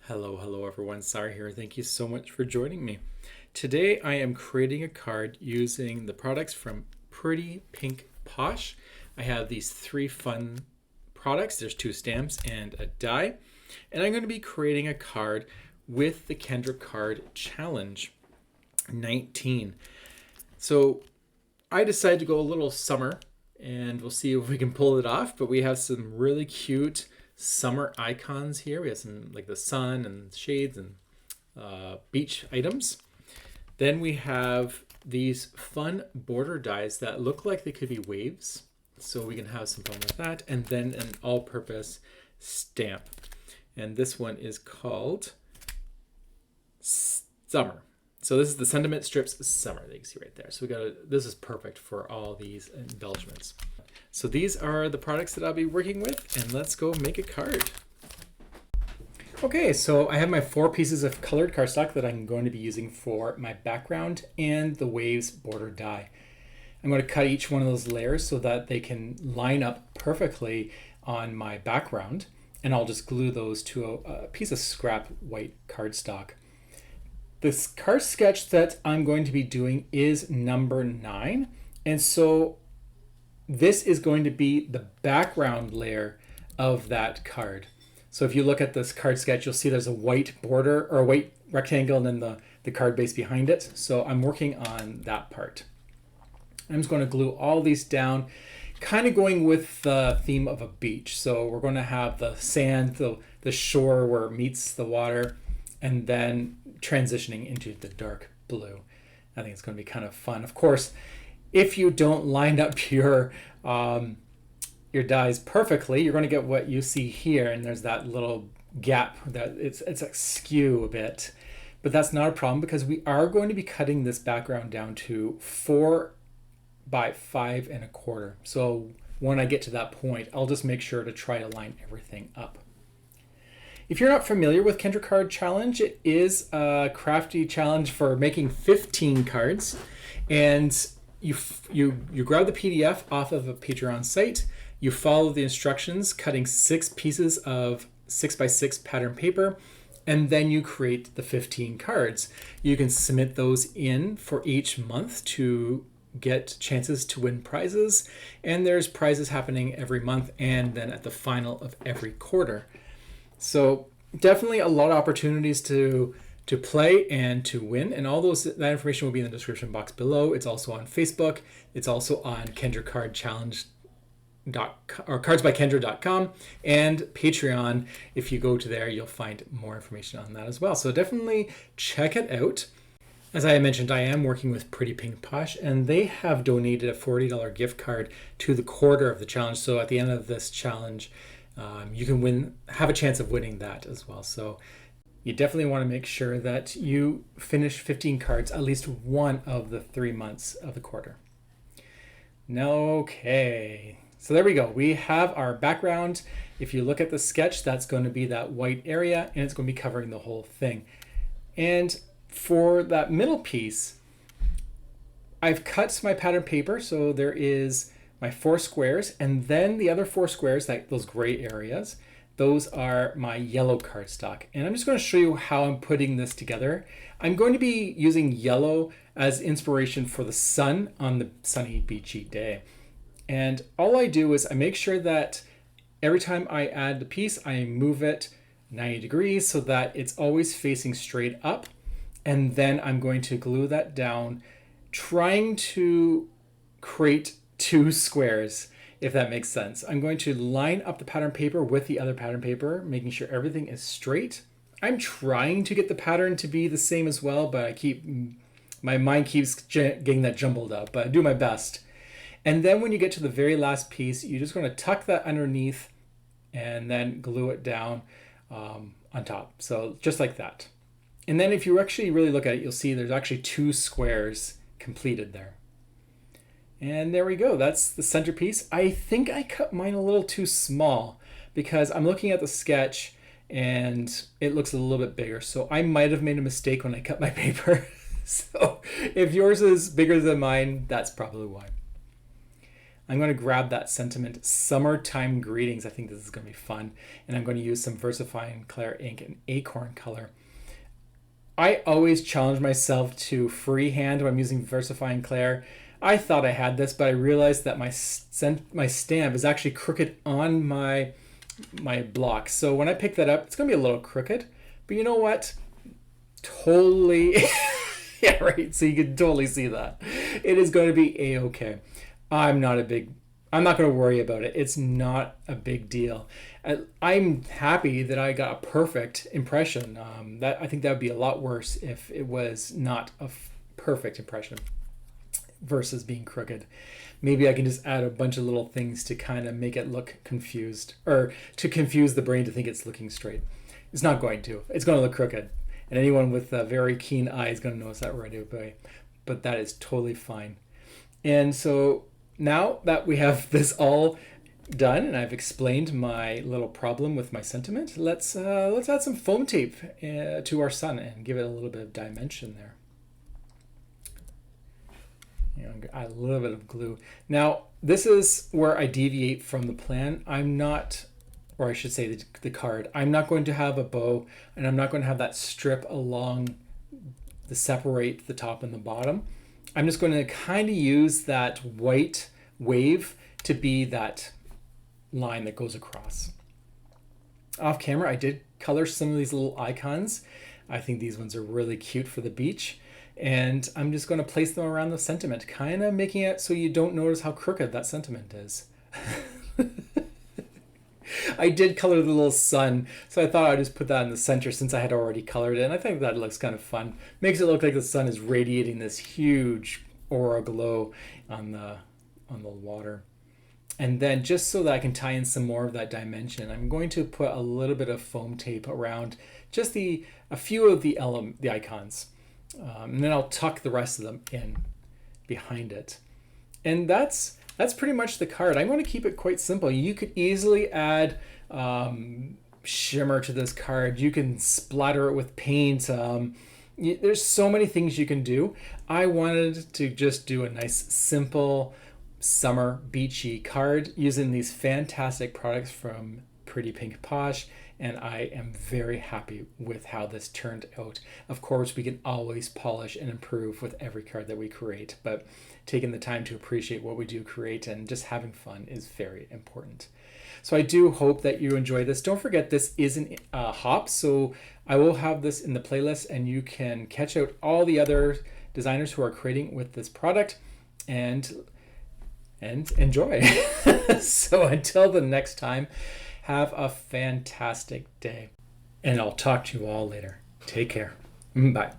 Hello everyone. Sorry here. Thank you so much for joining me. Today I am creating a card using the products from Pretty Pink Posh. I have these three fun products. There's two stamps and a die. And I'm going to be creating a card with the Kendra Card Challenge 19. So I decided to go a little summer and we'll see if we can pull it off. But we have some really cute summer icons here. We have some like the sun and shades and beach items. Then we have these fun border dies that look like they could be waves, so we can have some fun with that. And then an all-purpose stamp, and this one is called Summer. So this is the Sentiment Strips Summer that you can see right there. So this is perfect for all these embellishments. So these are the products that I'll be working with, and let's go make a card. Okay, so I have my 4 pieces of colored cardstock that I'm going to be using for my background and the waves border die. I'm going to cut each one of those layers so that they can line up perfectly on my background, and I'll just glue those to a piece of scrap white cardstock. This card sketch that I'm going to be doing is number 9, and so this is going to be the background layer of that card. So if you look at this card sketch, you'll see there's a white border or a white rectangle and then the card base behind it. So I'm working on that part. I'm just going to glue all these down, kind of going with the theme of a beach. So we're going to have the sand, the shore where it meets the water, and then transitioning into the dark blue. I think it's going to be kind of fun. Of course, if you don't line up your dies perfectly, you're going to get what you see here, and there's that little gap that it's askew a bit. But that's not a problem because we are going to be cutting this background down to 4 by 5 1/4. So when I get to that point, I'll just make sure to try to line everything up. If you're not familiar with Kendra Card Challenge, it is a crafty challenge for making 15 cards, and you grab the PDF off of a Patreon site. You follow the instructions, cutting 6 pieces of 6 by 6 pattern paper, and then you create the 15 cards. You can submit those in for each month to get chances to win prizes, and there's prizes happening every month and then at the final of every quarter. So definitely a lot of opportunities to play and to win, and all that information will be in the description box below. It's also on Facebook. It's also on Kendra Card Challenge or cardsbykendra.com and Patreon. If you go to there, you'll find more information on that as well. So definitely check it out. As I mentioned, I am working with Pretty Pink Posh, and they have donated a $40 gift card to the quarter of the challenge. So at the end of this challenge, you can have a chance of winning that as well. So you definitely want to make sure that you finish 15 cards at least one of the 3 months of the quarter. Okay, so there we go. We have our background. If you look at the sketch, that's going to be that white area, and it's going to be covering the whole thing. And for that middle piece, I've cut my pattern paper, so there is my 4 squares, and then the other 4 squares, like those gray areas, those are my yellow cardstock. And I'm just going to show you how I'm putting this together. I'm going to be using yellow as inspiration for the sun on the sunny beachy day. And all I do is I make sure that every time I add the piece, I move it 90 degrees so that it's always facing straight up. And then I'm going to glue that down, trying to create 2 squares, if that makes sense. I'm going to line up the pattern paper with the other pattern paper, making sure everything is straight. I'm trying to get the pattern to be the same as well, but my mind keeps getting that jumbled up, but I do my best. And then when you get to the very last piece, you're just going to tuck that underneath and then glue it down on top. So just like that. And then if you actually really look at it, you'll see there's actually 2 squares completed there. And there we go. That's the centerpiece. I think I cut mine a little too small because I'm looking at the sketch and it looks a little bit bigger. So I might have made a mistake when I cut my paper. So if yours is bigger than mine, that's probably why. I'm going to grab that sentiment, Summertime Greetings. I think this is going to be fun. And I'm going to use some VersaFine Clair ink in Acorn color. I always challenge myself to freehand when I'm using VersaFine Clair. I thought I had this, but I realized that my stamp is actually crooked on my block. So when I pick that up, it's going to be a little crooked. But you know what? Totally... Yeah, right. So you can totally see that. It is going to be a-okay. I'm not going to worry about it. It's not a big deal. I'm happy that I got a perfect impression. I think that would be a lot worse if it was not a perfect impression versus being crooked. Maybe I can just add a bunch of little things to kind of make it look confused, or to confuse the brain to think it's looking straight. It's not going to. It's going to look crooked. And anyone with a very keen eye is going to notice that right away. But that is totally fine. And so now that we have this all done and I've explained my little problem with my sentiment, let's add some foam tape to our sun and give it a little bit of dimension there. Add a little bit of glue. Now, this is where I deviate from the plan. I'm not... or I should say the card. I'm not going to have a bow, and I'm not going to have that strip along to separate the top and the bottom. I'm just going to kind of use that white wave to be that line that goes across. Off camera, I did color some of these little icons. I think these ones are really cute for the beach. And I'm just going to place them around the sentiment, kind of making it so you don't notice how crooked that sentiment is. I did color the little sun, so I thought I'd just put that in the center since I had already colored it, and I think that looks kind of fun. Makes it look like the sun is radiating this huge aura glow on the water. And then just so that I can tie in some more of that dimension, I'm going to put a little bit of foam tape around just a few of the icons. And then I'll tuck the rest of them in behind it. And that's pretty much the card. I'm going to keep it quite simple. You could easily add shimmer to this card. You can splatter it with paint. There's so many things you can do. I wanted to just do a nice, simple, summer, beachy card using these fantastic products from Pretty Pink Posh, and I am very happy with how this turned out. Of course, we can always polish and improve with every card that we create, but taking the time to appreciate what we do create and just having fun is very important. So I do hope that you enjoy this. Don't forget, this isn't hop, so I will have this in the playlist, and you can catch out all the other designers who are creating with this product and enjoy. So until the next time, have a fantastic day, and I'll talk to you all later. Take care. Bye.